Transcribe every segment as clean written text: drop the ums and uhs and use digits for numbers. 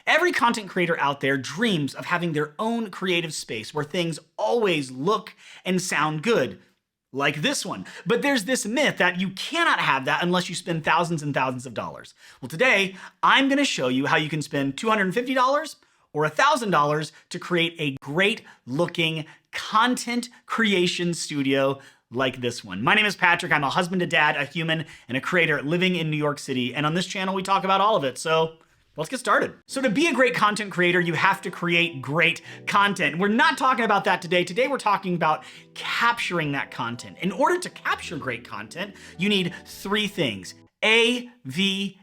Every content creator out there dreams of having their own creative space where things always look and sound good, like this one. But there's this myth that you cannot have that unless you spend thousands and thousands of dollars. Well, today I'm going to show you how you can spend $250 or $1,000 to create a great looking content creation studio like this one. My name is Patrick. I'm a husband, a dad, a human, and a creator living in New York City. And on this channel, we talk about all of it. So let's get started. So to be a great content creator, you have to create great content. We're not talking about that today. Today, we're talking about capturing that content. In order to capture great content, you need three things: AVL.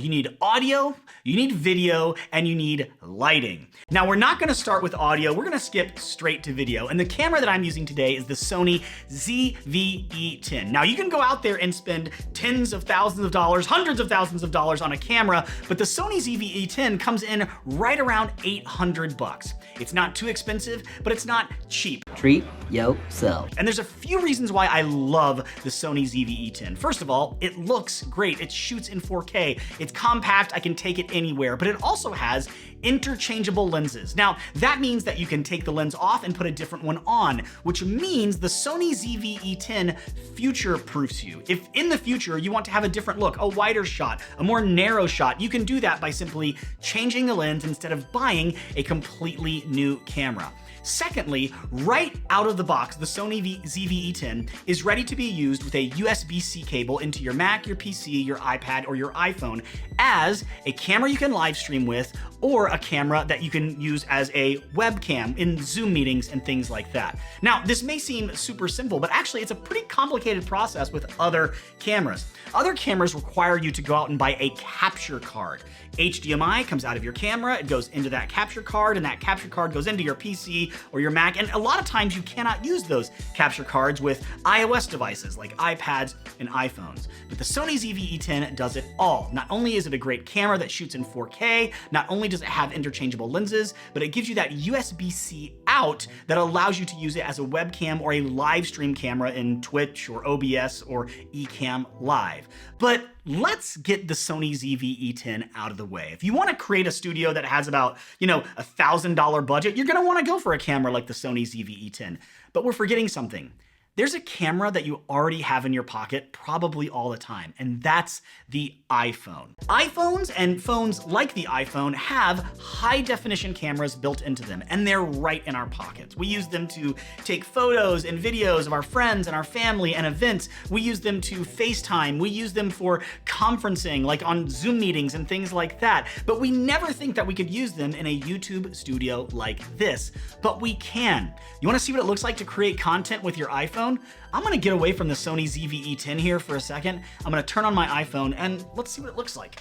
You need audio, you need video, and you need lighting. Now, we're not gonna start with audio, we're gonna skip straight to video. And the camera that I'm using today is the Sony ZV-E10. Now, you can go out there and spend tens of thousands of dollars, hundreds of thousands of dollars on a camera, but the Sony ZV-E10 comes in right around 800 bucks. It's not too expensive, but it's not cheap. Treat yourself. And there's a few reasons why I love the Sony ZV-E10. First of all, it looks great. It shoots in 4K. It's compact, I can take it anywhere, but it also has interchangeable lenses. Now, that means that you can take the lens off and put a different one on, which means the Sony ZV-E10 future-proofs you. If in the future you want to have a different look, a wider shot, a more narrow shot, you can do that by simply changing the lens instead of buying a completely new camera. Secondly, right out of the box, the Sony ZV-E10 is ready to be used with a USB-C cable into your Mac, your PC, your iPad, or your iPhone as a camera you can live stream with, or a camera that you can use as a webcam in Zoom meetings and things like that. Now, this may seem super simple, but actually it's a pretty complicated process with other cameras. Other cameras require you to go out and buy a capture card. HDMI comes out of your camera, it goes into that capture card, and that capture card goes into your PC or your Mac, and a lot of times you cannot use those capture cards with iOS devices like iPads and iPhones. But the Sony ZV-E10 does it all. Not only is it a great camera that shoots in 4K, not only does it have interchangeable lenses, but it gives you that USB-C out that allows you to use it as a webcam or a live stream camera in Twitch or OBS or Ecamm Live. But let's get the Sony ZV-E10 out of the way. If you want to create a studio that has about, $1,000 budget, you're going to want to go for a camera like the Sony ZV-E10. But we're forgetting something. There's a camera that you already have in your pocket probably all the time, and that's the iPhone. iPhones and phones like the iPhone have high definition cameras built into them, and they're right in our pockets. We use them to take photos and videos of our friends and our family and events. We use them to FaceTime. We use them for conferencing, like on Zoom meetings and things like that. But we never think that we could use them in a YouTube studio like this, but we can. You wanna see what it looks like to create content with your iPhone? I'm gonna get away from the Sony ZV-E10 here for a second. I'm gonna turn on my iPhone and let's see what it looks like.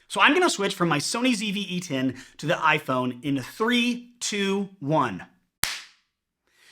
So I'm gonna switch from my Sony ZV-E10 to the iPhone in 3, 2, 1.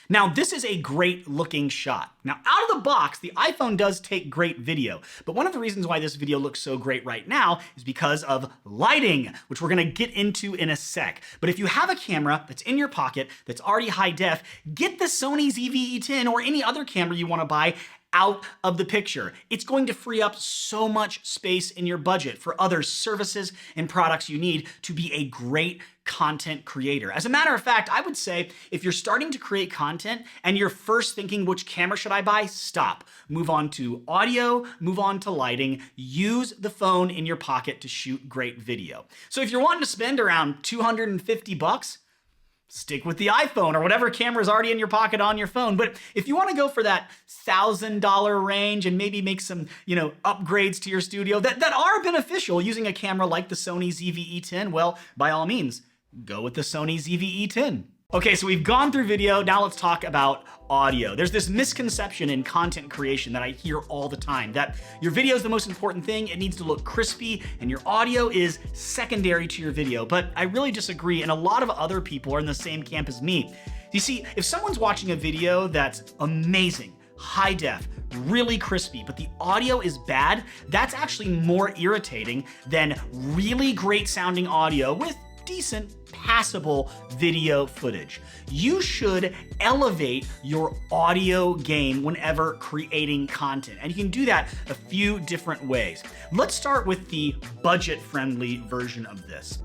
Now, this is a great looking shot. Now, out of the box, the iPhone does take great video, but one of the reasons why this video looks so great right now is because of lighting, which we're gonna get into in a sec. But if you have a camera that's in your pocket that's already high def, get the Sony ZV-E10 or any other camera you wanna buy out of the picture. It's going to free up so much space in your budget for other services and products you need to be a great content creator. As a matter of fact, I would say if you're starting to create content and you're first thinking, which camera should I buy? Stop. Move on to audio, move on to lighting, use the phone in your pocket to shoot great video. So if you're wanting to spend around 250 bucks, stick with the iPhone or whatever camera is already in your pocket on your phone. But if you want to go for that $1,000 range and maybe make some, upgrades to your studio that are beneficial using a camera like the Sony ZV-E10, well, by all means, go with the Sony ZV-E10. Okay, so we've gone through video, now let's talk about audio. There's this misconception in content creation that I hear all the time, that your video is the most important thing, it needs to look crispy, and your audio is secondary to your video. But I really disagree, and a lot of other people are in the same camp as me. You see, if someone's watching a video that's amazing, high def, really crispy, but the audio is bad, that's actually more irritating than really great sounding audio with decent passable video footage. You should elevate your audio game whenever creating content, and you can do that a few different ways. Let's start with the budget-friendly version of this.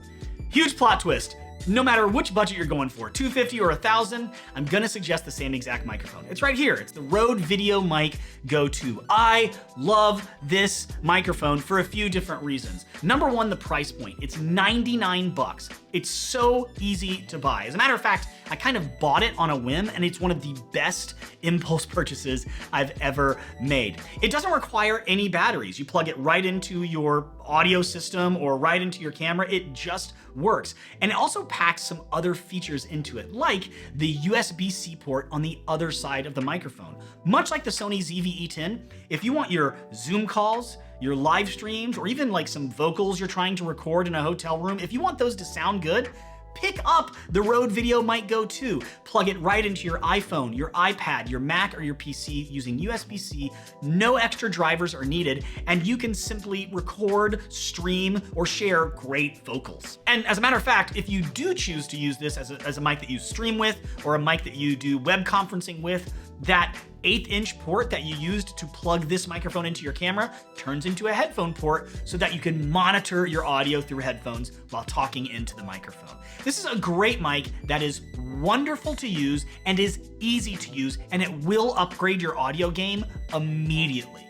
Huge plot twist. No matter which budget you're going for, $250 or $1,000, I'm gonna suggest the same exact microphone. It's right here. It's the Rode VideoMic Go 2. I love this microphone for a few different reasons. Number one, the price point. It's 99 bucks. It's so easy to buy. As a matter of fact, I kind of bought it on a whim, and it's one of the best impulse purchases I've ever made. It doesn't require any batteries. You plug it right into your audio system or right into your camera. It just works. And it also packs some other features into it, like the USB-C port on the other side of the microphone. Much like the Sony ZV-E10, if you want your Zoom calls, your live streams, or even like some vocals you're trying to record in a hotel room, if you want those to sound good, pick up the Rode VideoMic Go 2. Plug it right into your iPhone, your iPad, your Mac, or your PC using USB-C. No extra drivers are needed, and you can simply record, stream, or share great vocals. And as a matter of fact, if you do choose to use this as a mic that you stream with, or a mic that you do web conferencing with, that 1/8-inch port that you used to plug this microphone into your camera turns into a headphone port so that you can monitor your audio through headphones while talking into the microphone. This is a great mic that is wonderful to use and is easy to use, and it will upgrade your audio game immediately.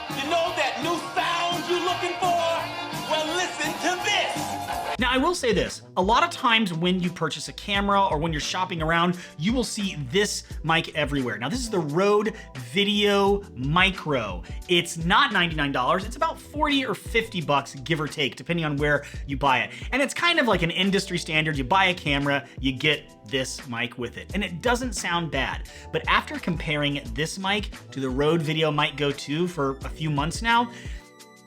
You know that new sound you're looking for? Well, listen to this. Now, I will say this, a lot of times when you purchase a camera or when you're shopping around, you will see this mic everywhere. Now, this is the Rode Video Micro. It's not $99, it's about 40 or 50 bucks, give or take, depending on where you buy it. And it's kind of like an industry standard. You buy a camera, you get this mic with it. And it doesn't sound bad. But after comparing this mic to the Rode VideoMic Go 2 for a few months now,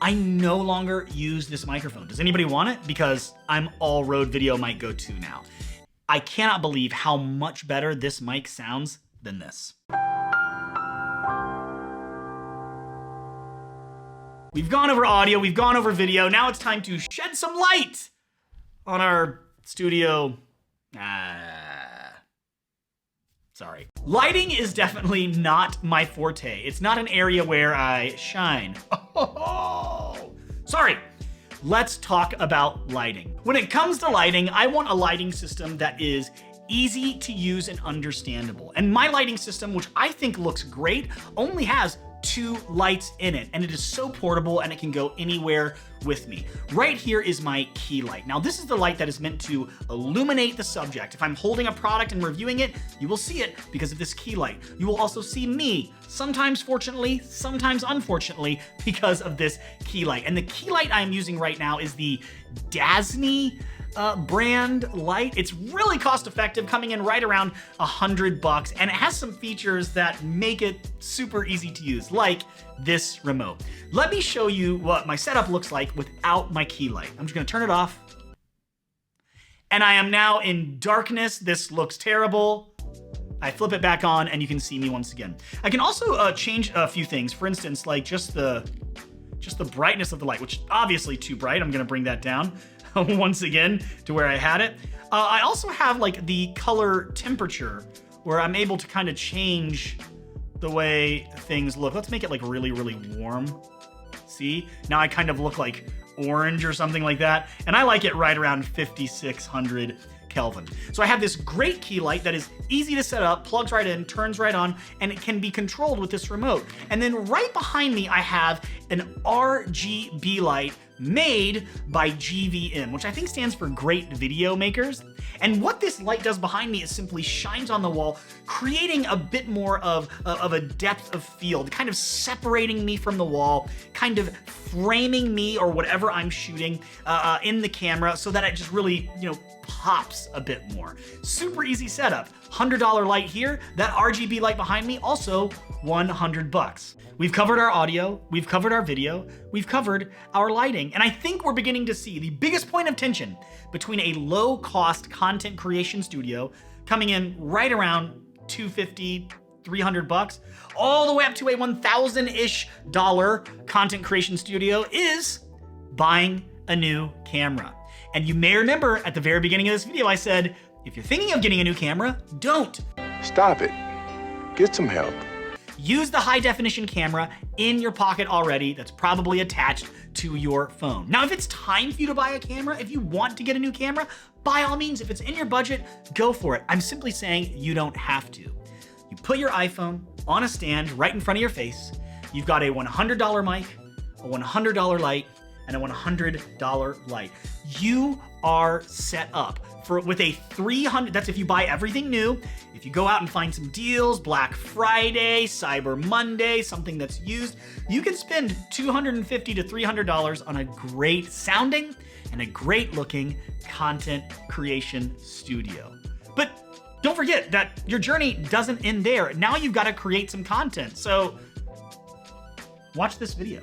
I no longer use this microphone. Does anybody want it? Because I'm all Rode VideoMic Go 2 now. I cannot believe how much better this mic sounds than this. We've gone over audio, we've gone over video. Now it's time to shed some light on our studio. Sorry. Lighting is definitely not my forte. It's not an area where I shine. Sorry. Let's talk about lighting. When it comes to lighting, I want a lighting system that is easy to use and understandable. And my lighting system, which I think looks great, only has 2 lights in it, and it is so portable and it can go anywhere with me. Right here is my key light. Now, this is the light that is meant to illuminate the subject. If I'm holding a product and reviewing it, you will see it because of this key light. You will also see me, sometimes fortunately, sometimes unfortunately, because of this key light. And the key light I'm using right now is the Dasny brand light. It's really cost effective, coming in right around $100, and it has some features that make it super easy to use, like this remote. Let me show you what my setup looks like without my key light. I'm just gonna turn it off. And I am now in darkness. This looks terrible. I flip it back on and you can see me once again. I can also change a few things. For instance, like just the brightness of the light, which obviously too bright. I'm gonna bring that down once again to where I had it. I also have like the color temperature where I'm able to kind of change the way things look. Let's make it like really, really warm. See? Now I kind of look like orange or something like that. And I like it right around 5,600 Kelvin. So I have this great key light that is easy to set up, plugs right in, turns right on, and it can be controlled with this remote. And then right behind me, I have an RGB light made by GVM, which I think stands for Great Video Makers. And what this light does behind me is simply shines on the wall, creating a bit more of a depth of field, kind of separating me from the wall, kind of framing me or whatever I'm shooting in the camera so that it just really, pops a bit more. Super easy setup. $100 light here. That RGB light behind me, also $100. We've covered our audio, we've covered our video, we've covered our lighting, and I think we're beginning to see the biggest point of tension between a low-cost content creation studio coming in right around $250, $300, all the way up to a $1,000-ish content creation studio is buying a new camera. And you may remember at the very beginning of this video, I said, if you're thinking of getting a new camera, don't. Stop it. Get some help. Use the high definition camera in your pocket already that's probably attached to your phone. Now, if it's time for you to buy a camera, if you want to get a new camera, by all means, if it's in your budget, go for it. I'm simply saying you don't have to. You put your iPhone on a stand right in front of your face. You've got a $100 mic, a $100 light, and a $100 light. You are set up with a $300, that's if you buy everything new. If you go out and find some deals, Black Friday, Cyber Monday, something that's used, you can spend $250 to $300 on a great sounding and a great looking content creation studio. But don't forget that your journey doesn't end there. Now you've got to create some content. So watch this video.